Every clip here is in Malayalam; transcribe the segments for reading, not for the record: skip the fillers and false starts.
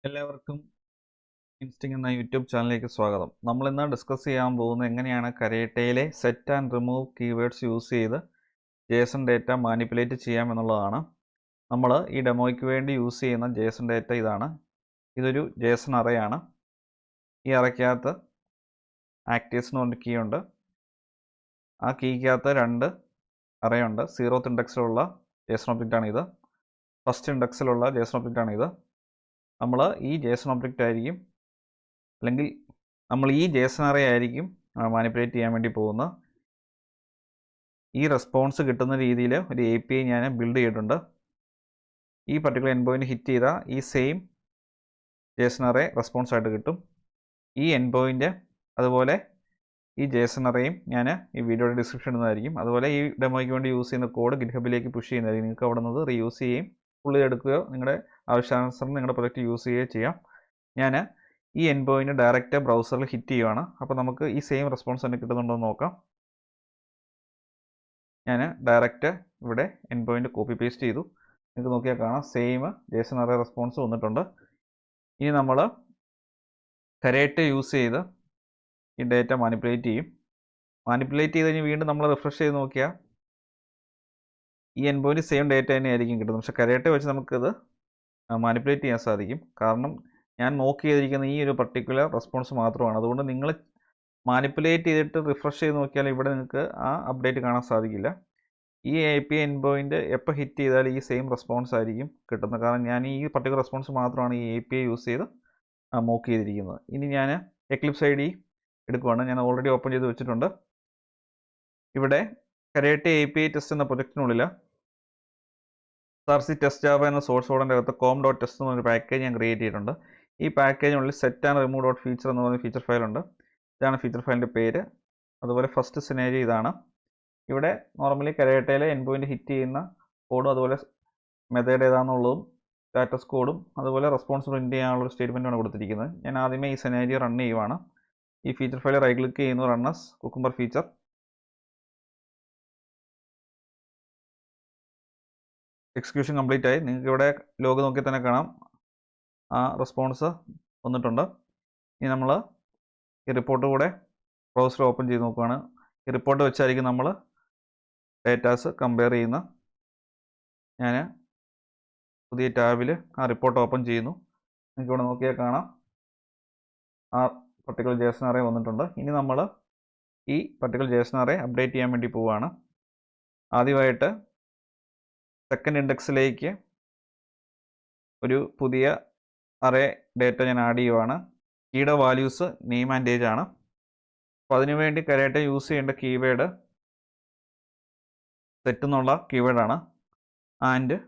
എല്ലാവർക്കും ഇൻസ്റ്റിങ് എന്ന യൂട്യൂബ് ചാനലിലേക്ക് സ്വാഗതം. നമ്മൾ ഇന്ന് ഡിസ്കസ് ചെയ്യാൻ പോകുന്നത് എങ്ങനെയാണ് കരേട്ടയിലെ set and remove keywords use ചെയ്ത് ജേസൺ ഡേറ്റ മാനിപ്പുലേറ്റ് ചെയ്യാം എന്നുള്ളതാണ്. നമ്മൾ ഈ ഡെമോയ്ക്ക് വേണ്ടി യൂസ് ചെയ്യുന്ന ജേസൺ ഡേറ്റ ഇതാണ്. ഇതൊരു ജേസൺ അറയാണ്. ഈ അറയ്ക്കകത്ത് ആക്റ്റീവ്സ് എന്ന് പറഞ്ഞ കീ ഉണ്ട്. ആ കീക്കകത്ത് രണ്ട് അറയുണ്ട്. 0th ഇൻഡെക്സിലുള്ള ജേസൺ ഒബ്ജക്റ്റാണ് ഇത്. ഫസ്റ്റ് ഇൻഡെക്സിലുള്ള ജേസൺ ഒബ്ജക്റ്റാണ് ഇത്. നമ്മൾ ഈ ജേസൺ ഒബ്ജക്റ്റ് ആയിരിക്കും അല്ലെങ്കിൽ നമ്മൾ ഈ ജേസൺ അറേ ആയിരിക്കും മാനിപ്പുലേറ്റ് ചെയ്യാൻ വേണ്ടി പോകുന്നത്. ഈ റെസ്പോൺസ് കിട്ടുന്ന രീതിയിൽ ഒരു API ഞാൻ ബിൽഡ് ചെയ്തിട്ടുണ്ട്. ഈ പർട്ടിക്കുലർ എൻഡ് പോയിന്റ് ഹിറ്റ് ചെയ്താൽ ഈ സെയിം ജേസൺ അറേ റെസ്പോൺസ് ആയിട്ട് കിട്ടും. ഈ എൻഡ് പോയിന്റ് അതുപോലെ ഈ ജേസൺ അറേയും ഞാൻ ഈ വീഡിയോയുടെ ഡിസ്ക്രിപ്ഷൻ ഇടുന്നതായിരിക്കും. അതുപോലെ ഈ ഡെമോയ്ക്ക് വേണ്ടി യൂസ് ചെയ്യുന്ന കോഡ് ഗിറ്റ്ഹബിലേക്ക് പുഷ് ചെയ്യുന്നതായിരിക്കും. നിങ്ങൾക്ക് അവിടെ നിന്ന് റീയൂസ് ചെയ്യുകയും പുള്ളി എടുക്കുകയോ നിങ്ങളുടെ ആവശ്യാനുസരണം നിങ്ങളുടെ പ്രൊജക്റ്റ് യൂസ് ചെയ്യുകയോ ചെയ്യാം. ഞാൻ ഈ എൻഡ് പോയിന്റ് ഡയറക്റ്റ് ബ്രൗസറിൽ ഹിറ്റ് ചെയ്യുവാണ്. അപ്പോൾ നമുക്ക് ഈ സെയിം റെസ്പോൺസ് തന്നെ കിട്ടുന്നുണ്ടോ എന്ന് നോക്കാം. ഞാൻ ഡയറക്റ്റ് ഇവിടെ എൻഡ് പോയിന്റ് കോപ്പി പേസ്റ്റ് ചെയ്തു. നിങ്ങൾക്ക് നോക്കിയാൽ കാണാം സെയിം ജേസൺ അറേ റെസ്പോൺസ് വന്നിട്ടുണ്ട്. ഇനി നമ്മൾ കരേട്ട യൂസ് ചെയ്ത് ഈ ഡേറ്റ മാനിപ്പുലേറ്റ് ചെയ്യും. മാനിപ്പുലേറ്റ് ചെയ്ത് കഴിഞ്ഞ് വീണ്ടും നമ്മൾ റിഫ്രഷ് ചെയ്ത് നോക്കിയാൽ ഈ എൻഡ് പോയിന്റ് സെയിം ഡേറ്റ തന്നെ ആയിരിക്കും കിട്ടുന്നത്. പക്ഷേ കരേട്ട വെച്ച് നമുക്കിത് മാനിപ്പുലേറ്റ് ചെയ്യാൻ സാധിക്കും. കാരണം ഞാൻ നോക്കി ചെയ്തിരിക്കുന്ന ഈ ഒരു പർട്ടിക്കുലർ റെസ്പോൺസ് മാത്രമാണ്. അതുകൊണ്ട് നിങ്ങൾ മാനിപ്പുലേറ്റ് ചെയ്തിട്ട് റിഫ്രഷ് ചെയ്ത് നോക്കിയാൽ ഇവിടെ നിങ്ങൾക്ക് ആ അപ്ഡേറ്റ് കാണാൻ സാധിക്കില്ല. ഈ API എൻഡ് പോയിന്റ് എപ്പോൾ ഹിറ്റ് ചെയ്താൽ ഈ സെയിം റെസ്പോൺസ് ആയിരിക്കും കിട്ടുന്നത്. കാരണം ഞാൻ ഈ പർട്ടിക്കുലർ റെസ്പോൺസ് മാത്രമാണ് ഈ API യൂസ് ചെയ്ത് മോക്ക് ചെയ്തിരിക്കുന്നത്. ഇനി ഞാൻ എക്ലിപ്സ് ID എടുക്കുവാണ്. ഞാൻ ഓൾറെഡി ഓപ്പൺ ചെയ്ത് വെച്ചിട്ടുണ്ട്. ഇവിടെ കരേട്ട API ടെസ്റ്റ് എന്ന പ്രൊജക്റ്റിനുള്ളിൽ SRC ടെസ്റ്റ് ജാവ എന്ന സോഴ്സ് കോഡിൻ്റെ അകത്ത് com.test എന്നൊരു പാക്കേജ് ഞാൻ ക്രിയേറ്റ് ചെയ്തിട്ടുണ്ട്. ഈ പാക്കേജിനുള്ളിൽ set and remove dot feature എന്ന് പറഞ്ഞ ഫീച്ചർ ഫയലുണ്ട്. ഇതാണ് ഫീച്ചർ ഫയലിൻ്റെ പേര്. അതുപോലെ ഫസ്റ്റ് സിനാരിയോ ഇതാണ്. ഇവിടെ നോർമലി കരേട്ടയിലെ എൻഡ് പോയിന്റ് ഹിറ്റ് ചെയ്യുന്ന കോഡും അതുപോലെ മെത്തേഡ് ഏതാണെന്നുള്ളതും സ്റ്റാറ്റസ് കോഡും അതുപോലെ റെസ്പോൺസ് പ്രിൻറ്റ് ചെയ്യാനുള്ള ഒരു സ്റ്റേറ്റ്മെൻറ്റാണ് കൊടുത്തിരിക്കുന്നത്. ഞാൻ ആദ്യമേ ഈ സിനാരിയോ റൺ ചെയ്യുവാണ്. ഈ ഫീച്ചർ ഫയൽ റൈറ്റ് ക്ലിക്ക് ചെയ്യുന്നു, റണ്ണസ് കുക്കുംബർ ഫീച്ചർ. എക്സിക്യൂഷൻ കംപ്ലീറ്റ് ആയി. നിങ്ങൾക്ക് ഇവിടെ ലോഗ് നോക്കി തന്നെ കാണാം ആ റെസ്പോൺസ് വന്നിട്ടുണ്ട്. ഇനി നമ്മൾ ഈ റിപ്പോർട്ട് കൂടെ ബ്രൗസർ ഓപ്പൺ ചെയ്ത് നോക്കുകയാണ്. ഈ റിപ്പോർട്ട് വെച്ചായിരിക്കും നമ്മൾ ഡേറ്റാസ് കമ്പയർ ചെയ്യുന്ന. ഞാൻ പുതിയ ടാബിൽ ആ റിപ്പോർട്ട് ഓപ്പൺ ചെയ്യുന്നു. നിങ്ങൾക്ക് ഇവിടെ നോക്കിയാൽ കാണാം ആ പർട്ടിക്കുലർ ജേസൺ അറേ വന്നിട്ടുണ്ട്. ഇനി നമ്മൾ ഈ പർട്ടിക്കുലർ ജേസൺ അറേ അപ്ഡേറ്റ് ചെയ്യാൻ വേണ്ടി പോവുകയാണ്. ആദ്യമായിട്ട് സെക്കൻഡ് ഇൻഡെക്സിലേക്ക് ഒരു പുതിയ അറേ ഡേറ്റ ഞാൻ ആഡ് ചെയ്യുവാണ്. കീയുടെ വാല്യൂസ് നെയിം ആൻഡ് ഏജ് ആണ്. അപ്പോൾ അതിനുവേണ്ടി കരേട്ട യൂസ് ചെയ്യേണ്ട കീവേഡ് സെറ്റ് എന്നുള്ള കീവേഡാണ്. ആൻഡിന്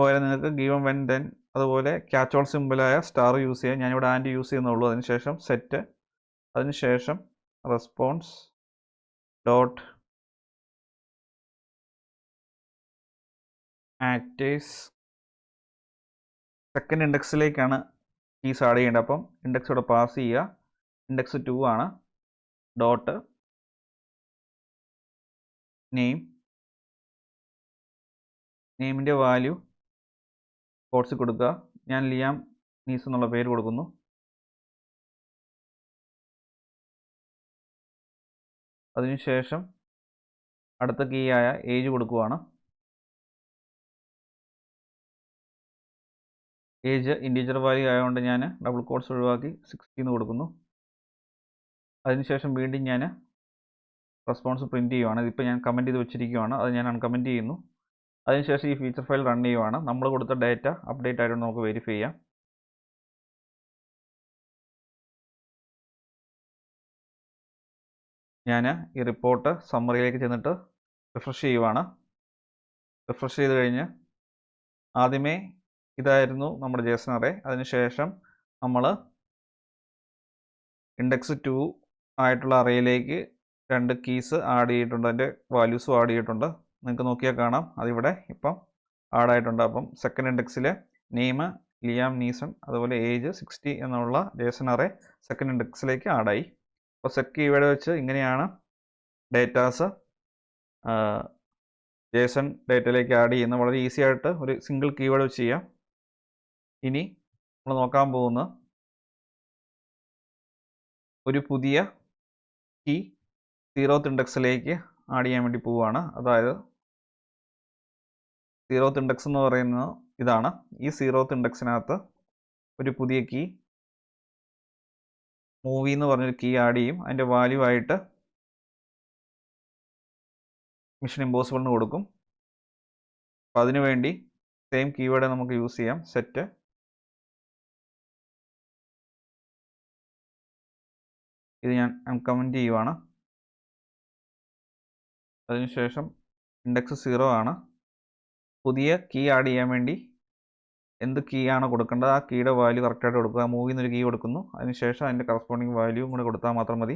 പകരം നിങ്ങൾക്ക് ഗീവൺ വെൻ ദെൻ അതുപോലെ ക്യാച്ച് ഓൾ സിമ്പിളായ സ്റ്റാർ യൂസ് ചെയ്യാം. ഞാനിവിടെ ആൻഡ് യൂസ് ചെയ്യുന്നുള്ളൂ. അതിനുശേഷം സെറ്റ്, അതിനുശേഷം റെസ്പോൺസ് ഡോട്ട് ആക്റ്റീവ്സ്. സെക്കൻഡ് ഇൻഡെക്സിലേക്കാണ് കീസ് ആഡ് ചെയ്യേണ്ടത്. അപ്പം ഇൻഡെക്സ് ഇവിടെ പാസ് ചെയ്യുക. ഇൻഡെക്സ് 2 ആണ്. ഡോട്ട് നെയിമിൻ്റെ വാല്യൂ കോഡ്സിൽ കൊടുക്കുക. ഞാൻ ലിയാം നീസ് എന്നുള്ള പേര് കൊടുക്കുന്നു. അതിനുശേഷം അടുത്ത കീ ആയ ഏജ് കൊടുക്കുവാണ്. ഏജ് ഇൻറ്റീജർ വാല്യൂ ആയതുകൊണ്ട് ഞാൻ ഡബിൾ കോഡ്സ് ഒഴിവാക്കി 60 എന്ന് കൊടുക്കുന്നു. അതിനുശേഷം വീണ്ടും ഞാൻ റെസ്പോൺസ് പ്രിൻറ്റ് ചെയ്യുവാണ്. ഇതിപ്പോൾ ഞാൻ കമൻറ്റ് ചെയ്ത് വെച്ചിരിക്കുകയാണ്. അത് ഞാൻ അൺകമൻറ്റ് ചെയ്യുന്നു. അതിനുശേഷം ഈ ഫീച്ചർ ഫയൽ റൺ ചെയ്യുവാണ്. നമ്മൾ കൊടുത്ത ഡേറ്റ അപ്ഡേറ്റ് ആയിട്ട് നമുക്ക് വെരിഫൈ ചെയ്യാം. ഞാൻ ഈ റിപ്പോർട്ട് സമ്മറിയിലേക്ക് ചെന്നിട്ട് റിഫ്രഷ് ചെയ്യുവാണ്. റിഫ്രഷ് ചെയ്ത് കഴിഞ്ഞ് ആദ്യമേ ഇതായിരുന്നു നമ്മുടെ ജേസൺ അറേ. അതിനുശേഷം നമ്മൾ ഇൻഡെക്സ് 2 ആയിട്ടുള്ള അറേയിലേക്ക് 2 കീസ് ആഡ് ചെയ്തിട്ടുണ്ട്. അതിൻ്റെ വാല്യൂസും ആഡ് ചെയ്തിട്ടുണ്ട്. നിങ്ങൾക്ക് നോക്കിയാൽ കാണാം അതിവിടെ ഇപ്പം ആഡ് ആയിട്ടുണ്ട്. അപ്പം സെക്കൻഡ് ഇൻഡെക്സിൽ നെയിം ലിയാം നീസൺ അതുപോലെ ഏജ് 60 എന്നുള്ള ജേസൺ അറേ സെക്കൻഡ് ഇൻഡെക്സിലേക്ക് ആഡായി. അപ്പോൾ സെറ്റ് കീവേഡ് വെച്ച് ഇങ്ങനെയാണ് ഡേറ്റാസ് ജേസൺ ഡേറ്റയിലേക്ക് ആഡ് ചെയ്യുന്നത്. വളരെ ഈസി ആയിട്ട് ഒരു സിംഗിൾ കീവേഡ് വെച്ച് ചെയ്യാം. ഇനി നമ്മൾ നോക്കാൻ പോകുന്ന ഒരു പുതിയ കീ 0th ഇൻഡെക്സിലേക്ക് ആഡ് ചെയ്യാൻ വേണ്ടി പോവുകയാണ്. അതായത് 0th ഇൻഡെക്സ് എന്ന് പറയുന്നത് ഇതാണ്. ഈ 0th ഇൻഡെക്സിനകത്ത് ഒരു പുതിയ കീ മൂവി എന്ന് പറഞ്ഞൊരു കീ ആഡ് ചെയ്യും. അതിൻ്റെ വാല്യൂ ആയിട്ട് മിഷൻ ഇമ്പോസിബിളിന് കൊടുക്കും. അപ്പോൾ അതിനുവേണ്ടി സെയിം കീവേഡ് നമുക്ക് യൂസ് ചെയ്യാം. സെറ്റ് ഇത് ഞാൻ അൺകമൻറ്റ് ചെയ്യുവാണ്. അതിനുശേഷം ഇൻഡെക്സ് 0 ആണ്. പുതിയ കീ ആഡ് ചെയ്യാൻ വേണ്ടി എന്ത് കീ ആണ് കൊടുക്കേണ്ടത് ആ കീയുടെ വാല്യൂ കറക്റ്റായിട്ട് കൊടുക്കുക. മൂവിൽ നിന്നൊരു കീ കൊടുക്കുന്നു. അതിനുശേഷം അതിൻ്റെ കറസ്പോണ്ടിങ് വാല്യൂവും കൂടെ കൊടുത്താൽ മാത്രം മതി.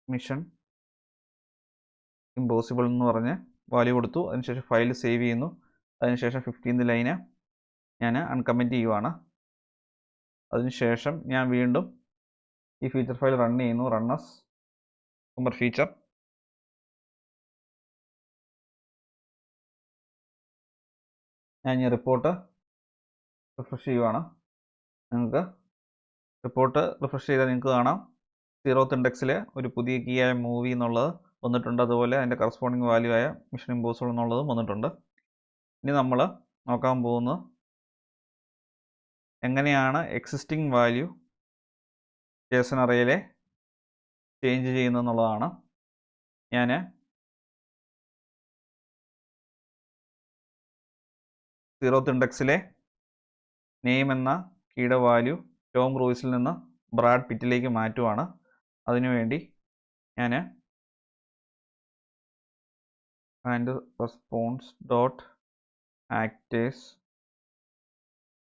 മിഷൻ ഇമ്പോസിബിൾ എന്ന് പറഞ്ഞ് വാല്യൂ കൊടുത്തു. അതിനുശേഷം ഫയൽ സേവ് ചെയ്യുന്നു. അതിനുശേഷം 15th ലൈന് ഞാൻ അൺകമൻറ്റ് ചെയ്യുവാണ്. അതിനുശേഷം ഞാൻ വീണ്ടും ഈ ഫീച്ചർ ഫയൽ റൺ ചെയ്യുന്നു. റണ്ണസ് കുക്കുംബർ ഫീച്ചർ. ഞാൻ ഈ റിപ്പോർട്ട് റിഫ്രഷ് ചെയ്യുവാണ്. നിങ്ങൾക്ക് റിപ്പോർട്ട് റിഫ്രഷ് ചെയ്താൽ നിങ്ങൾക്ക് കാണാം 0th ഇൻഡെക്സിൽ ഒരു പുതിയ കീ ആയ മൂവി എന്നുള്ളത് വന്നിട്ടുണ്ട്. അതുപോലെ അതിൻ്റെ കറസ്പോണ്ടിങ് വാല്യൂ ആയ മിഷൻ ഇമ്പോസിബിൾ എന്നുള്ളതും വന്നിട്ടുണ്ട്. ഇനി നമ്മൾ നോക്കാൻ പോകുന്നത് എങ്ങനെയാണ് എക്സിസ്റ്റിംഗ് വാല്യൂ JSON അറേയിലെ ചേഞ്ച് ചെയ്യുന്നതെന്നുള്ളതാണ്. ഞാൻ 0th ഇൻഡെക്സിലെ നെയിം എന്ന കീയുടെ വാല്യൂ ടോം ക്രൂയിസിൽ നിന്ന് ബ്രാഡ് പിറ്റിലേക്ക് മാറ്റുവാണ്. അതിനുവേണ്ടി ഞാൻ and response dot actors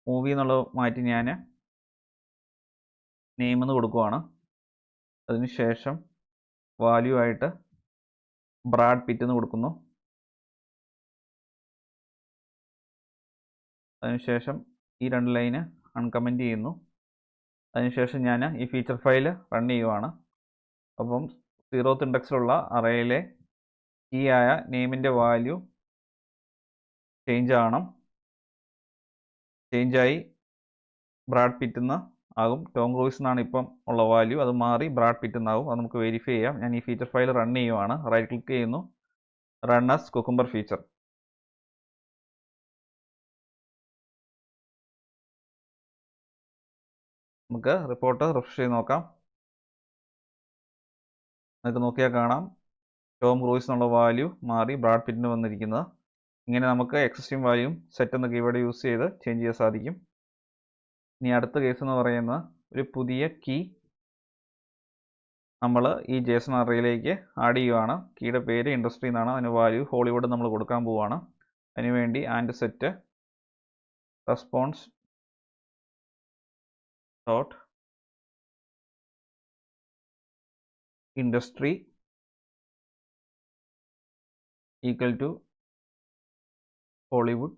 movie എന്നുള്ളത് മാറ്റി ഞാൻ നെയിം എന്ന് കൊടുക്കുവാണ്. അതിനുശേഷം വാല്യൂ ആയിട്ട് ബ്രാഡ് പിറ്റ് എന്ന് കൊടുക്കുന്നു. അതിനുശേഷം ഈ 2 ലൈന് അൺകമൻറ്റ് ചെയ്യുന്നു. അതിനുശേഷം ഞാൻ ഈ ഫീച്ചർ ഫയൽ റൺ ചെയ്യുവാണ്. അപ്പം 0th ഇൻഡെക്സിലുള്ള അറേയിലെ കീ ആയ നെയിമിൻ്റെ വാല്യൂ ചേഞ്ചായി ബ്രാഡ് പിറ്റ് എന്ന് ആകും. ടോം ക്രൂയിസ് എന്നാണ് ഇപ്പം ഉള്ള വാല്യൂ. അത് മാറി ബ്രാഡ് പിറ്റ് എന്നാകും. അത് നമുക്ക് വെരിഫൈ ചെയ്യാം. ഞാൻ ഈ ഫീച്ചർ ഫയൽ റൺ ചെയ്യുവാണ്. റൈറ്റ് ക്ലിക്ക് ചെയ്യുന്നു. Run as cucumber feature. നമുക്ക് റിപ്പോർട്ട് റിഫ്രഷ് ചെയ്ത് നോക്കാം. നിങ്ങൾക്ക് നോക്കിയാൽ കാണാം ടോം ക്രൂയിസ് എന്നുള്ള വാല്യൂ മാറി ബ്രാഡ് പിറ്റിന് വന്നിരിക്കുന്നത്. ഇങ്ങനെ നമുക്ക് എക്സിസ്റ്റിംഗ് വാല്യൂം സെറ്റ് എന്ന കീവേഡ് യൂസ് ചെയ്ത് ചേഞ്ച് ചെയ്യാൻ സാധിക്കും. ഇനി അടുത്ത കേസ് എന്ന് പറയുന്നത് ഒരു പുതിയ കീ നമ്മൾ ഈ JSON അറേയിലേക്ക് ആഡ് ചെയ്യുവാണ്. കീയുടെ പേര് ഇൻഡസ്ട്രി എന്നാണ്. അതിന് വാല്യൂ ഹോളിവുഡ് നമ്മൾ കൊടുക്കാൻ പോവുകയാണ്. അതിനുവേണ്ടി and set response dot industry equal to Hollywood.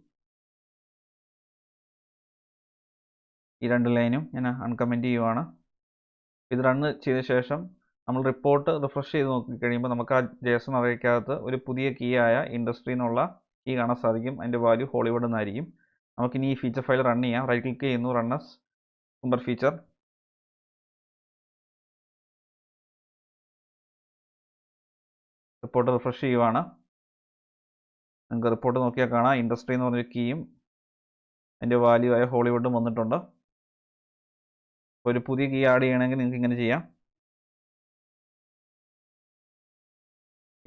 ഈ 2 ലൈനും ഞാൻ അൺകമൻറ്റ് ചെയ്യുവാണ്. ഇത് റൺ ചെയ്ത ശേഷം നമ്മൾ റിപ്പോർട്ട് റിഫ്രഷ് ചെയ്ത് നോക്കിക്കഴിയുമ്പോൾ നമുക്ക് ആ JSON അറേക്കകത്ത് ഒരു പുതിയ കീ ആയ ഇൻഡസ്ട്രി എന്നുള്ള കീ കാണാൻ സാധിക്കും. അതിൻ്റെ വാല്യൂ ഹോളിവുഡ് എന്നായിരിക്കും. നമുക്കിനി ഈ ഫീച്ചർ ഫയൽ റൺ ചെയ്യാം. റൈറ്റ് ക്ലിക്ക് ചെയ്യുന്നു. റണ്ണസ് കുക്കുംബർ ഫീച്ചർ. റിപ്പോർട്ട് റിഫ്രഷ് ചെയ്യുവാണ്. നിങ്ങൾക്ക് റിപ്പോർട്ട് നോക്കിയാൽ കാണാം ഇൻഡസ്ട്രി എന്ന് പറഞ്ഞൊരു കീയും അതിൻ്റെ വാല്യൂ ആയ ഹോളിവുഡും വന്നിട്ടുണ്ട്. ഒരു പുതിയ കീ ആഡ് ചെയ്യണമെങ്കിൽ നിങ്ങൾക്ക് ഇങ്ങനെ ചെയ്യാം.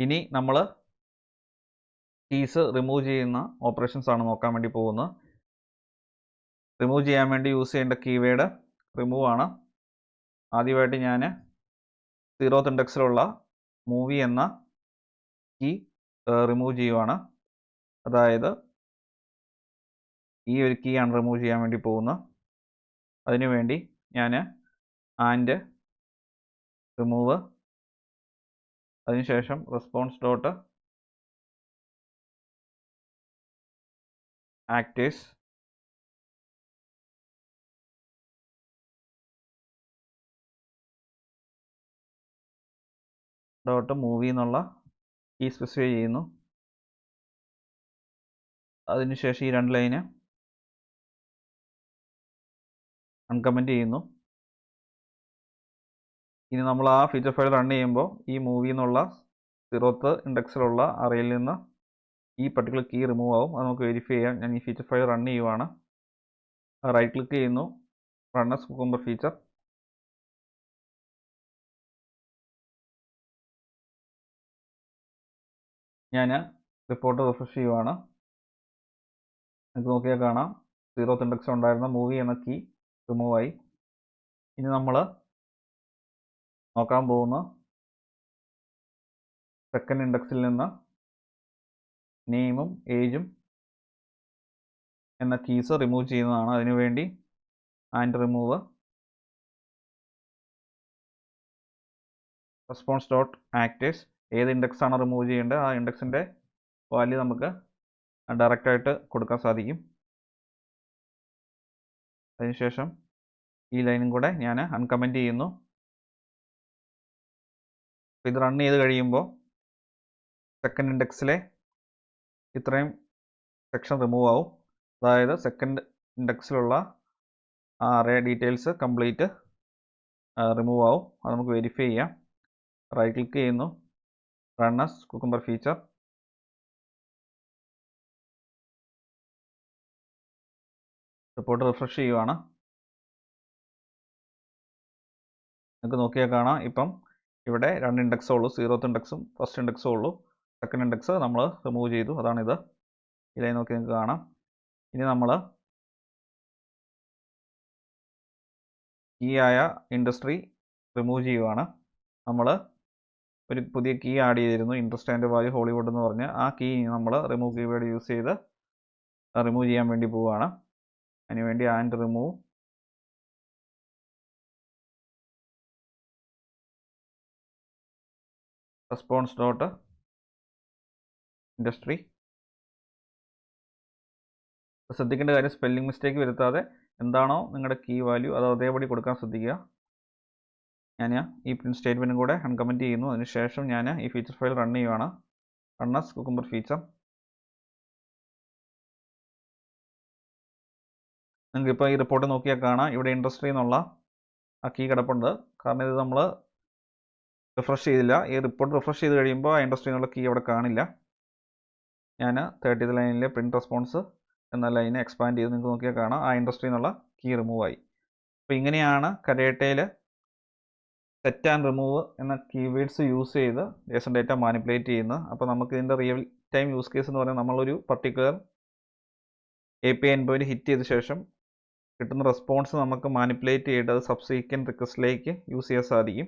ഇനി നമ്മൾ കീസ് റിമൂവ് ചെയ്യുന്ന ഓപ്പറേഷൻസ് ആണ് നോക്കാൻ വേണ്ടി പോകുന്നത്. റിമൂവ് ചെയ്യാൻ വേണ്ടി യൂസ് ചെയ്യേണ്ട കീവേഡ് റിമൂവ് ആണ്. ആദ്യമായിട്ട് ഞാൻ 0th ഇൻഡെക്സിലുള്ള മൂവി എന്ന കീ റിമൂവ് ചെയ്യുവാണ്. അതായത് ഈ ഒരു കീ ആണ് റിമൂവ് ചെയ്യാൻ വേണ്ടി പോകുന്നത്. അതിനുവേണ്ടി ഞാൻ ആൻഡ് റിമൂവ് അതിനുശേഷം response dot actors dot movie എന്നുള്ള കീ സ്പെസിഫൈ ചെയ്യുന്നു. അതിനുശേഷം ഈ 2 ലൈന് അൺകമൻറ്റ് ചെയ്യുന്നു. ഇനി നമ്മൾ ആ ഫീച്ചർ ഫയൽ റൺ ചെയ്യുമ്പോൾ ഈ മൂവി എന്നുള്ള 0th ഇൻഡെക്സിലുള്ള അറേയിൽ നിന്ന് ഈ പർട്ടിക്കുലർ കീ റിമൂവ് ആവും. അത് നമുക്ക് വെരിഫൈ ചെയ്യാം. ഞാൻ ഈ ഫീച്ചർ ഫയൽ റൺ ചെയ്യുവാണ്. റൈറ്റ് ക്ലിക്ക് ചെയ്യുന്നു, റൺ ആസ് കുക്കുംബർ ഫീച്ചർ. ഞാൻ റിപ്പോർട്ട് റിഫ്രഷ് ചെയ്യുവാണ്. നിങ്ങൾക്ക് നോക്കിയാൽ കാണാം 0th ഇൻഡെക്സ് ഉണ്ടായിരുന്ന മൂവി എന്ന കീ റിമൂവ് ആയി. ഇനി നമ്മൾ നോക്കാൻ പോകുന്ന സെക്കൻഡ് ഇൻഡെക്സിൽ നിന്ന് നെയിമും ഏജും എന്ന കീസ് റിമൂവ് ചെയ്യുന്നതാണ്. അതിനുവേണ്ടി and remove response dot actors, ഏത് ഇൻഡെക്സ് ആണ് റിമൂവ് ചെയ്യേണ്ടത് ആ ഇൻഡെക്സിൻ്റെ വാല്യൂ നമുക്ക് ഡയറക്റ്റായിട്ട് കൊടുക്കാൻ സാധിക്കും. അതിനുശേഷം ഈ ലൈനും കൂടെ ഞാൻ അൺകമൻറ്റ് ചെയ്യുന്നു. ഇത് റൺ ചെയ്ത് കഴിയുമ്പോൾ സെക്കൻഡ് ഇൻഡെക്സിലെ ഇത്രയും സെക്ഷൻ റിമൂവ് ആവും. അതായത് സെക്കൻഡ് ഇൻഡെക്സിലുള്ള ആ അറേ ഡീറ്റെയിൽസ് കംപ്ലീറ്റ് റിമൂവ് ആവും. അത് നമുക്ക് വെരിഫൈ ചെയ്യാം. റൈറ്റ് ക്ലിക്ക് ചെയ്യുന്നു, run as cucumber feature. Report refresh ചെയ്യുവാണ്. നിങ്ങൾക്ക് നോക്കിയാൽ കാണാം ഇപ്പം ഇവിടെ 2 ഇൻഡെക്സേ ഉള്ളൂ. 0th ഇൻഡെക്സും ഫസ്റ്റ് ഇൻഡെക്സും ഉള്ളൂ. സെക്കൻഡ് ഇൻഡെക്സ് നമ്മൾ റിമൂവ് ചെയ്തു. അതാണിത്. ഈ ലൈൻ നോക്കി നിങ്ങൾക്ക് കാണാം. ഇനി നമ്മൾ കീ ആയ ഇൻഡസ്ട്രി റിമൂവ് ചെയ്യുവാണ്. നമ്മൾ ഒരു പുതിയ കീ ആഡ് ചെയ്തിരുന്നു, ഇൻട്രസ്റ്റ് ആൻഡ് വാല്യൂ ഹോളിവുഡ് എന്ന് പറഞ്ഞ്. ആ കീ നമ്മൾ റിമൂവ് കീവേഡ് യൂസ് ചെയ്ത് റിമൂവ് ചെയ്യാൻ വേണ്ടി പോവുകയാണ്. അതിനുവേണ്ടി and remove response dot industry. ശ്രദ്ധിക്കേണ്ട കാര്യം സ്പെല്ലിംഗ് മിസ്റ്റേക്ക് വരുത്താതെ എന്താണോ നിങ്ങളുടെ കീ വാല്യൂ അത് അതേപടി കൊടുക്കാൻ ശ്രദ്ധിക്കുക. ഞാൻ ഈ പ്രിന്റ് സ്റ്റേറ്റ്മെൻറ്റും കൂടെ അൺകമൻറ്റ് ചെയ്യുന്നു. അതിനുശേഷം ഞാൻ ഈ ഫീച്ചർ ഫയൽ റൺ ചെയ്യുവാണ്. Run as cucumber feature. നിങ്ങൾക്ക് ഇപ്പോൾ ഈ റിപ്പോർട്ട് നോക്കിയാൽ കാണാം ഇവിടെ ഇൻഡസ്ട്രി എന്നുള്ള ആ കീ കിടപ്പുണ്ട്. കാരണം ഇത് നമ്മൾ റിഫ്രഷ് ചെയ്തില്ല. ഈ റിപ്പോർട്ട് റിഫ്രഷ് ചെയ്ത് കഴിയുമ്പോൾ ആ ഇൻഡസ്ട്രി എന്നുള്ള കീ അവിടെ കാണില്ല. ഞാൻ 30th ലൈനിലെ പ്രിന്റ് റെസ്പോൺസ് എന്ന ലൈന് എക്സ്പാൻഡ് ചെയ്ത് നിങ്ങൾക്ക് നോക്കിയാൽ കാണാം ആ ഇൻഡസ്ട്രി എന്നുള്ള കീ റിമൂവ് ആയി. അപ്പോൾ ഇങ്ങനെയാണ് കരേട്ടയിൽ സെറ്റ് ആൻഡ് റിമൂവ് എന്ന കീവേഡ്സ് യൂസ് ചെയ്ത് JSON ഡേറ്റ മാനിപ്പുലേറ്റ് ചെയ്യുന്നത്. അപ്പോൾ നമുക്ക് ഇതിൻ്റെ റിയൽ ടൈം യൂസ് കേസ് എന്ന് പറയുന്നത് നമ്മളൊരു particular API end point hit ചെയ്ത ശേഷം കിട്ടുന്ന റെസ്പോൺസ് നമുക്ക് മാനിപ്പുലേറ്റ് ചെയ്തിട്ട് അത് സബ്സീക്വൻറ്റ് റിക്വസ്റ്റിലേക്ക് യൂസ് ചെയ്യാൻ സാധിക്കും.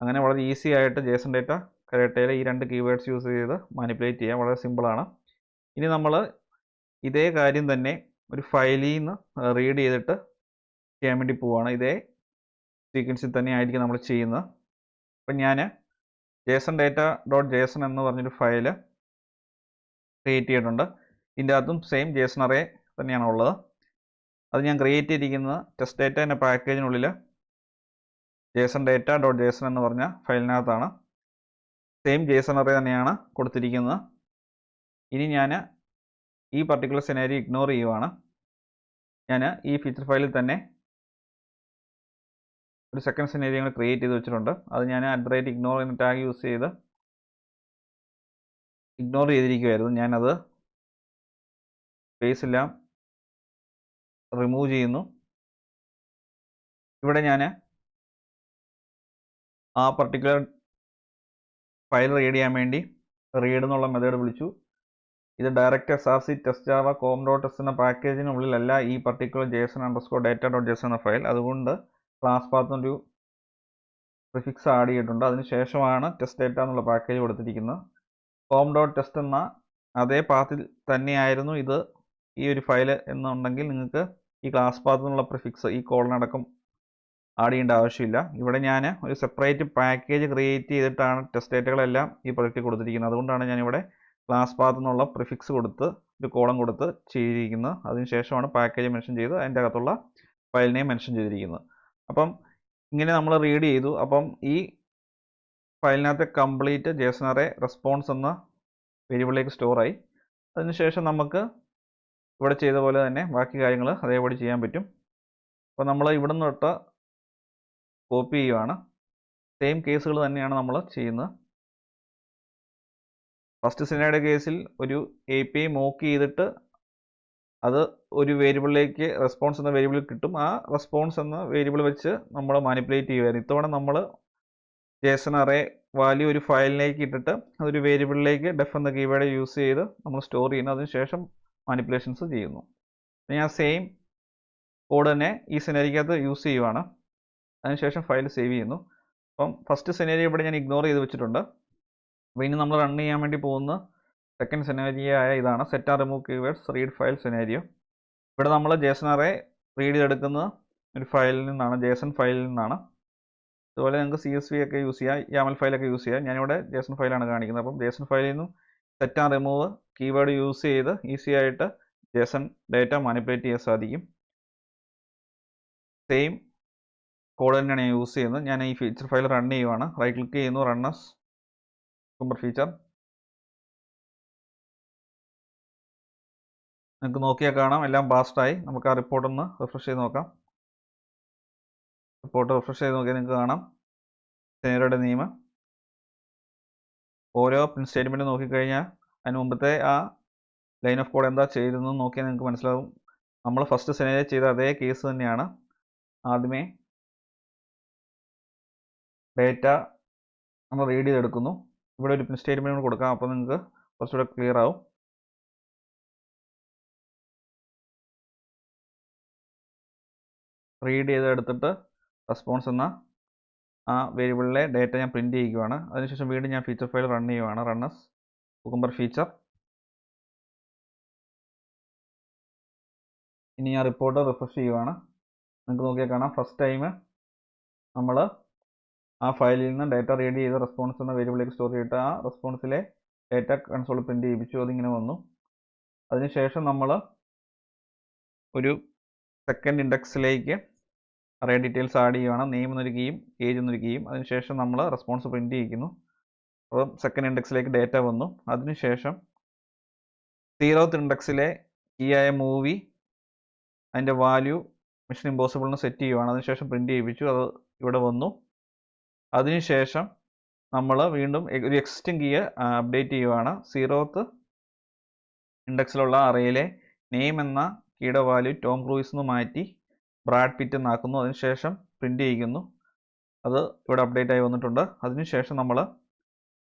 അങ്ങനെ വളരെ ഈസി ആയിട്ട് JSON ഡേറ്റ കരേട്ടയിൽ ഈ 2 കീവേഡ്സ് യൂസ് ചെയ്ത് മാനിപ്പുലേറ്റ് ചെയ്യാം. വളരെ സിമ്പിളാണ്. ഇനി നമ്മൾ ഇതേ കാര്യം തന്നെ ഒരു ഫയലിൽ നിന്ന് റീഡ് ചെയ്തിട്ട് ചെയ്യാൻ വേണ്ടി പോവുകയാണ്. ഇതേ സീക്വൻസിൽ തന്നെ ആയിരിക്കും നമ്മൾ ചെയ്യുന്നത്. അപ്പം ഞാൻ JSON data dot JSON എന്ന് പറഞ്ഞൊരു ഫയൽ ക്രിയേറ്റ് ചെയ്തിട്ടുണ്ട്. ഇതിൻ്റെ അതും സെയിം JSON array തന്നെയാണ് ഉള്ളത്. അത് ഞാൻ ക്രിയേറ്റ് ചെയ്തിരിക്കുന്നത് ടെസ്റ്റ് ഡേറ്റ എന്ന പാക്കേജിനുള്ളിൽ JSON data dot JSON എന്ന് പറഞ്ഞ ഫയലിനകത്താണ്. സെയിം JSON array തന്നെയാണ് കൊടുത്തിരിക്കുന്നത്. ഇനി ഞാൻ ഈ പർട്ടിക്കുലർ സിനാരിയോ ഇഗ്നോർ ചെയ്യുവാണ്. ഞാൻ ഈ ഫീച്ചർ ഫയലിൽ തന്നെ ഒരു സെക്കൻഡ് സിനാരിയോ ഞങ്ങൾ ക്രിയേറ്റ് ചെയ്ത് വെച്ചിട്ടുണ്ട്. അത് ഞാൻ @ignore എന്ന ടാഗ് യൂസ് ചെയ്ത് ഇഗ്നോർ ചെയ്തിരിക്കുമായിരുന്നു. ഞാനത് സ്പേസ് എല്ലാം റിമൂവ് ചെയ്യുന്നു. ഇവിടെ ഞാൻ ആ പർട്ടിക്കുലർ ഫയൽ റീഡ് ചെയ്യാൻ വേണ്ടി റീഡ് എന്നുള്ള മെത്തേഡ് വിളിച്ചു. ഇത് direct src test Java com.s എന്ന പാക്കേജിനുള്ളിലല്ല ഈ പർട്ടിക്കുലർ JSON_data.json എന്ന ഫയൽ. അതുകൊണ്ട് ക്ലാസ് പാത്ത് ഒരു പ്രിഫിക്സ് ആഡ് ചെയ്തിട്ടുണ്ട്. അതിനുശേഷമാണ് ടെസ്റ്റ് ഡേറ്റ എന്നുള്ള പാക്കേജ് കൊടുത്തിരിക്കുന്നത്. com.test എന്ന അതേ പാത്തിൽ തന്നെയായിരുന്നു ഇത് ഈ ഒരു ഫയൽ എന്നുണ്ടെങ്കിൽ നിങ്ങൾക്ക് ഈ ക്ലാസ് പാത്ത് എന്നുള്ള പ്രിഫിക്സ് ഈ കോളനടക്കം ആഡ് ചെയ്യേണ്ട ആവശ്യമില്ല. ഇവിടെ ഞാൻ ഒരു സെപ്പറേറ്റ് പാക്കേജ് ക്രിയേറ്റ് ചെയ്തിട്ടാണ് ടെസ്റ്റ് ഡേറ്റകളെല്ലാം ഈ പ്രൊജക്റ്റിൽ കൊടുത്തിരിക്കുന്നത്. അതുകൊണ്ടാണ് ഞാനിവിടെ ക്ലാസ് പാത്ത് എന്നുള്ള പ്രിഫിക്സ് കൊടുത്ത് ഒരു കോളം കൊടുത്ത് ചെയ്തിരിക്കുന്നത്. അതിനുശേഷമാണ് പാക്കേജ് മെൻഷൻ ചെയ്ത് അതിൻ്റെ അകത്തുള്ള ഫയൽ നെയിം മെൻഷൻ ചെയ്തിരിക്കുന്നത്. അപ്പം ഇങ്ങനെ നമ്മൾ റീഡ് ചെയ്തു. അപ്പം ഈ ഫയലിനകത്തെ കംപ്ലീറ്റ് JSON array റെസ്പോൺസ് എന്ന വേരിയബിളിലേക്ക് സ്റ്റോറായി. അതിനുശേഷം നമുക്ക് ഇവിടെ ചെയ്ത പോലെ തന്നെ ബാക്കി കാര്യങ്ങൾ അതേപടി ചെയ്യാൻ പറ്റും. അപ്പോൾ നമ്മൾ ഇവിടെ നിന്ന് തൊട്ട് കോപ്പി ചെയ്യുവാണ്. സെയിം കേസുകൾ തന്നെയാണ് നമ്മൾ ചെയ്യുന്നത്. ഫസ്റ്റ് സിനാരിയോ കേസിൽ ഒരു API മോക്ക് ചെയ്തിട്ട് അത് ഒരു വേരിയബിളിലേക്ക് റെസ്പോൺസ് എന്ന വേരിയബിൾ കിട്ടും. ആ റെസ്പോൺസ് എന്ന വേരിയബിൾ വെച്ച് നമ്മൾ മാനിപ്പുലേറ്റ് ചെയ്യുമായിരുന്നു. ഇത്തവണ നമ്മൾ JSON അറേ വാല്യൂ ഒരു ഫയലിലേക്ക് ഇട്ടിട്ട് അതൊരു വേരിയബിളിലേക്ക് ഡെഫ് എന്ന കീവേഡ് യൂസ് ചെയ്ത് നമ്മൾ സ്റ്റോർ ചെയ്യുന്നു. അതിനുശേഷം മാനിപ്പുലേഷൻസ് ചെയ്യുന്നു. ഞാൻ സെയിം കോഡ് തന്നെ ഈ സിനാരിയോക്കകത്ത് യൂസ് ചെയ്യുവാണ്. അതിനുശേഷം ഫയൽ സേവ് ചെയ്യുന്നു. അപ്പം ഫസ്റ്റ് സിനാരിയോ ഇവിടെ ഞാൻ ഇഗ്നോർ ചെയ്ത് വെച്ചിട്ടുണ്ട്. അപ്പോൾ ഇനി നമ്മൾ റൺ ചെയ്യാൻ വേണ്ടി പോകുന്ന സെക്കൻഡ് സിനാരിയോ ആയ ഇതാണ് set and remove keywords read file scenario. ഇവിടെ നമ്മൾ JSON അറേ റീഡ് ചെയ്തെടുക്കുന്ന ഒരു ഫയലിൽ നിന്നാണ്, JSON ഫയലിൽ നിന്നാണ്. അതുപോലെ നിങ്ങൾക്ക് CSV ഒക്കെ യൂസ് ചെയ്യാം, YAML ഫയലൊക്കെ യൂസ് ചെയ്യാം. ഞാനിവിടെ JSON ഫയലാണ് കാണിക്കുന്നത്. അപ്പം JSON ഫയലിൽ നിന്നും set and remove keyword use ചെയ്ത് ഈസി ആയിട്ട് JSON ഡേറ്റ മാനിപ്പുലേറ്റ് ചെയ്യാൻ സാധിക്കും. സെയിം കോഡ് തന്നെയാണ് ഞാൻ യൂസ് ചെയ്യുന്നത്. ഞാൻ ഈ ഫീച്ചർ ഫയൽ റൺ ചെയ്യുവാണ്. റൈറ്റ് ക്ലിക്ക് ചെയ്യുന്നു, റൺ ആസ് കുക്കുംബർ ഫീച്ചർ. നിങ്ങൾക്ക് നോക്കിയാൽ കാണാം എല്ലാം പാസ്റ്റായി. നമുക്ക് ആ റിപ്പോർട്ട് ഒന്ന് റിഫ്രഷ് ചെയ്ത് നോക്കാം. റിപ്പോർട്ട് റിഫ്രഷ് ചെയ്ത് നോക്കിയാൽ നിങ്ങൾക്ക് കാണാം സിനാരിയോയുടെ നിയമം. ഓരോ പ്രിന്റ് സ്റ്റേറ്റ്മെൻറ്റ് നോക്കിക്കഴിഞ്ഞാൽ അതിന് മുമ്പത്തെ ആ ലൈൻ ഓഫ് കോഡ് എന്താ ചെയ്തതെന്ന് നോക്കിയാൽ നിങ്ങൾക്ക് മനസ്സിലാവും. നമ്മൾ ഫസ്റ്റ് സിനാരിയോ ചെയ്ത അതേ കേസ് തന്നെയാണ്. ആദ്യമേ ഡേറ്റ നമ്മൾ റീഡ് ചെയ്തെടുക്കുന്നു. ഇവിടെ ഒരു പ്രിന്റ് സ്റ്റേറ്റ്മെൻറ്റ് കൊടുക്കാം. അപ്പോൾ നിങ്ങൾക്ക് കുറച്ചുകൂടെ ക്ലിയർ ആവും. റീഡ് ചെയ്തെടുത്തിട്ട് റെസ്പോൺസ് എന്ന ആ വേരിയബിളിലെ ഡേറ്റ ഞാൻ പ്രിൻറ്റ് ചെയ്യുകയാണ്. അതിനുശേഷം വീണ്ടും ഞാൻ ഫീച്ചർ ഫയൽ റൺ ചെയ്യുകയാണ്. Run as cucumber feature. ഇനി ഞാൻ റിപ്പോർട്ട് റിഫ്രഷ് ചെയ്യുകയാണ്. നിങ്ങൾക്ക് നോക്കിയാൽ കാണാം ഫസ്റ്റ് ടൈം നമ്മൾ ആ ഫയലിൽ നിന്ന് ഡേറ്റ റീഡ് ചെയ്ത് റെസ്പോൺസ് എന്ന വേരിയബിളിലേക്ക് സ്റ്റോർ ചെയ്തിട്ട് ആ റെസ്പോൺസിലെ ഡേറ്റ കൺസോൾ പ്രിൻറ്റ് ചെയ്യിപ്പിച്ചു. അതിങ്ങനെ വന്നു. അതിനുശേഷം നമ്മൾ ഒരു സെക്കൻഡ് ഇൻഡെക്സിലേക്ക് അറേ ഡീറ്റെയിൽസ് ആഡ് ചെയ്യുകയാണ്. നെയിം എന്നൊരു കീയും ഏജ് എന്നൊരു കീയും. അതിനുശേഷം നമ്മൾ റെസ്പോൺസ് പ്രിൻറ്റ് ചെയ്യിക്കുന്നു. അപ്പം സെക്കൻഡ് ഇൻഡെക്സിലേക്ക് ഡേറ്റ വന്നു. അതിനുശേഷം 0th ഇൻഡെക്സിലെ കീ ആയ മൂവി അതിൻ്റെ വാല്യൂ മിഷൻ ഇമ്പോസിബിളിന് സെറ്റ് ചെയ്യുകയാണ്. അതിനുശേഷം പ്രിൻറ്റ് ചെയ്യിപ്പിച്ചു. അത് ഇവിടെ വന്നു. അതിനുശേഷം നമ്മൾ വീണ്ടും ഒരു എക്സിസ്റ്റിംഗ് കീ അപ്ഡേറ്റ് ചെയ്യുകയാണ്. 0th ഇൻഡെക്സിലുള്ള അറേയിലെ നെയിം എന്ന കീയുടെ വാല്യൂ ടോം ക്രൂയിസ് എന്ന് മാറ്റി ബ്രാഡ് പിറ്റ് എന്നാക്കുന്നു. അതിനുശേഷം പ്രിൻറ്റ് ചെയ്യിക്കുന്നു. അത് ഇവിടെ അപ്ഡേറ്റ് ആയി വന്നിട്ടുണ്ട്. അതിനുശേഷം നമ്മൾ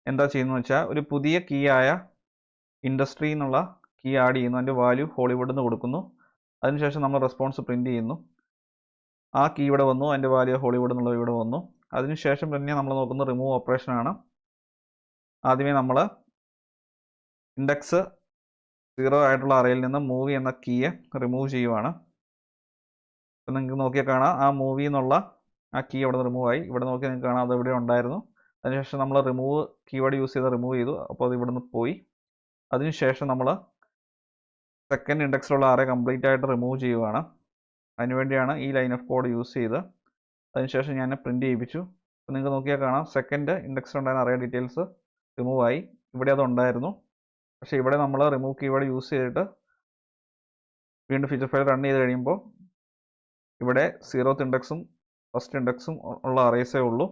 എന്താ ചെയ്യുന്നത് വെച്ചാൽ ഒരു പുതിയ കീ ആയ ഇൻഡസ്ട്രി എന്നുള്ള കീ ആഡ് ചെയ്യുന്നു. അതിൻ്റെ വാല്യൂ ഹോളിവുഡ് എന്ന് കൊടുക്കുന്നു. അതിനുശേഷം നമ്മൾ റെസ്പോൺസ് പ്രിൻറ്റ് ചെയ്യുന്നു. ആ കീ ഇവിടെ വന്നു. അതിൻ്റെ വാല്യൂ ഹോളിവുഡ് എന്നുള്ളത് ഇവിടെ വന്നു. അതിനുശേഷം പിന്നെ നമ്മൾ നോക്കുന്ന റിമൂവ് ഓപ്പറേഷനാണ്. ആദ്യമേ നമ്മൾ ഇൻഡെക്സ് 0 ആയിട്ടുള്ള അറയിൽ നിന്ന് മൂവി എന്ന കീയെ റിമൂവ് ചെയ്യുവാണ്. അപ്പം നിങ്ങൾക്ക് നോക്കിയാൽ കാണാം ആ മൂവി എന്നുള്ള ആ കീ അവിടെ നിന്ന് റിമൂവ് ആയി. ഇവിടെ നോക്കിയാൽ നിങ്ങൾക്ക് കാണാം അത് ഇവിടെ ഉണ്ടായിരുന്നു. അതിനുശേഷം നമ്മൾ റിമൂവ് കീവേഡ് യൂസ് ചെയ്ത് റിമൂവ് ചെയ്തു. അപ്പോൾ അത് ഇവിടെ നിന്ന് പോയി. അതിനുശേഷം നമ്മൾ സെക്കൻഡ് ഇൻഡെക്സിലുള്ള അറേ കംപ്ലീറ്റ് ആയിട്ട് റിമൂവ് ചെയ്യുവാണ്. അതിനുവേണ്ടിയാണ് ഈ ലൈൻ ഓഫ് കോഡ് യൂസ് ചെയ്ത്. അതിനുശേഷം ഞാൻ പ്രിൻറ്റ് ചെയ്യിപ്പിച്ചു. അപ്പോൾ നിങ്ങൾക്ക് നോക്കിയാൽ കാണാം സെക്കൻഡ് ഇൻഡെക്സിലുണ്ടായിരുന്ന അറേ ഡീറ്റെയിൽസ് റിമൂവ് ആയി. ഇവിടെ അത് ഉണ്ടായിരുന്നു. പക്ഷേ ഇവിടെ നമ്മൾ റിമൂവ് കീവേഡ് യൂസ് ചെയ്തിട്ട് വീണ്ടും ഫീച്ചർ ഫയൽ റൺ ചെയ്ത് കഴിയുമ്പോൾ ഇവിടെ 0th ഇൻഡെക്സും ഫസ്റ്റ് ഇൻഡെക്സും ഉള്ള അറേസേ ഉള്ളൂ.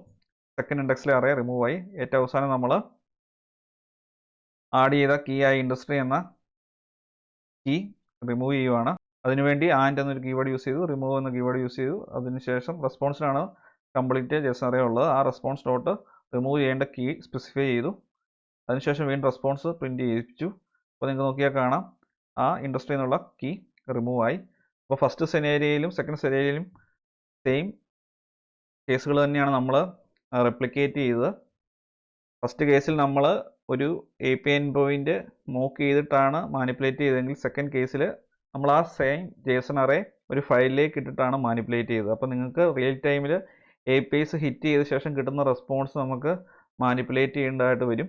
സെക്കൻഡ് ഇൻഡെക്സിലെ അറേ റിമൂവ് ആയി. ഏറ്റവും അവസാനം നമ്മൾ ആഡ് ചെയ്ത കീ ആയ ഇൻഡസ്ട്രി എന്ന കീ റിമൂവ് ചെയ്യുവാണ്. അതിനുവേണ്ടി ആൻഡ് എന്നൊരു കീവേഡ് യൂസ് ചെയ്തു, റിമൂവ് എന്ന കീവേഡ് യൂസ് ചെയ്തു. അതിനുശേഷം റെസ്പോൺസിനാണ് കംപ്ലീറ്റ് JSON അറേ ഉള്ളത്. ആ റെസ്പോൺസ് ഡോട്ട് റിമൂവ് ചെയ്യേണ്ട കീ സ്പെസിഫൈ ചെയ്തു. അതിനുശേഷം വീണ്ടും റെസ്പോൺസ് പ്രിൻറ്റ് ചെയ്യിപ്പിച്ചു. അപ്പോൾ നിങ്ങൾക്ക് നോക്കിയാൽ കാണാം ആ ഇൻഡസ്ട്രി എന്നുള്ള കീ റിമൂവ് ആയി. അപ്പോൾ ഫസ്റ്റ് സിനാരിയോയിലും സെക്കൻഡ് സിനാരിയോയിലും സെയിം കേസുകൾ തന്നെയാണ് നമ്മൾ റെപ്ലിക്കേറ്റ് ചെയ്തത്. ഫസ്റ്റ് കേസിൽ നമ്മൾ ഒരു API എൻഡ് മോക്ക് ചെയ്തിട്ടാണ് മാനിപ്പുലേറ്റ് ചെയ്തതെങ്കിൽ സെക്കൻഡ് കേസിൽ നമ്മൾ ആ സെയിം JSON അറേ ഒരു ഫയലിലേക്ക് ഇട്ടിട്ടാണ് മാനിപ്പുലേറ്റ് ചെയ്തത്. അപ്പോൾ നിങ്ങൾക്ക് റിയൽ ടൈമിൽ APIs ഹിറ്റ് ചെയ്ത ശേഷം കിട്ടുന്ന റെസ്പോൺസ് നമുക്ക് മാനിപ്പുലേറ്റ് ചെയ്യേണ്ടതായിട്ട് വരും.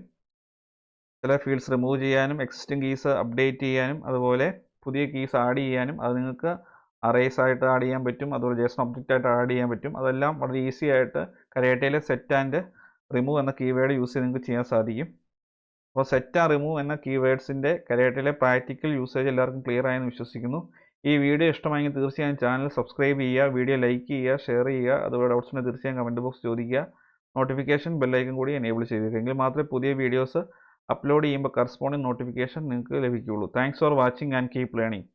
ചില ഫീൽഡ്സ് റിമൂവ് ചെയ്യാനും എക്സിസ്റ്റിംഗ് കീസ് അപ്ഡേറ്റ് ചെയ്യാനും അതുപോലെ പുതിയ കീസ് ആഡ് ചെയ്യാനും അത് നിങ്ങൾക്ക് അറേസ് ആയിട്ട് ആഡ് ചെയ്യാൻ പറ്റും. അതുപോലെ JSON ഒബ്ജക്റ്റ് ആയിട്ട് ആഡ് ചെയ്യാൻ പറ്റും. അതെല്ലാം വളരെ ഈസി ആയിട്ട് കരേറ്റയിലെ സെറ്റ് ആൻഡ് റിമൂവ് എന്ന കീവേഡ് യൂസ് ചെയ്ത് നിങ്ങൾക്ക് ചെയ്യാൻ സാധിക്കും. അപ്പോൾ സെറ്റ് ആൻഡ് റിമൂവ് എന്ന കീവേഡ്സിൻ്റെ കരേട്ടയിലെ പ്രാക്ടിക്കൽ യൂസേജ് എല്ലാവർക്കും ക്ലിയർ ആയെന്ന് വിശ്വസിക്കുന്നു. ഈ വീഡിയോ ഇഷ്ടമായെങ്കിൽ തീർച്ചയായും ചാനൽ സബ്സ്ക്രൈബ് ചെയ്യുക, വീഡിയോ ലൈക്ക് ചെയ്യുക, ഷെയർ ചെയ്യുക. അതുപോലെ ഡൗട്ട്സ് ഉണ്ടെങ്കിൽ തീർച്ചയായും കമൻറ്റ് ബോക്സ് ചോദിക്കുക. നോട്ടിഫിക്കേഷൻ ബെല്ലൈക്കൻ കൂടി എനേബിൾ ചെയ്തേക്കുക. എങ്കിൽ മാത്രമേ പുതിയ വീഡിയോസ് അപ്ലോഡ് ചെയ്യുമ്പോൾ കറസ്പോണ്ടിങ് നോട്ടിഫിക്കേഷൻ നിങ്ങൾക്ക് ലഭിക്കുകയുള്ളൂ. Thanks for watching and keep learning.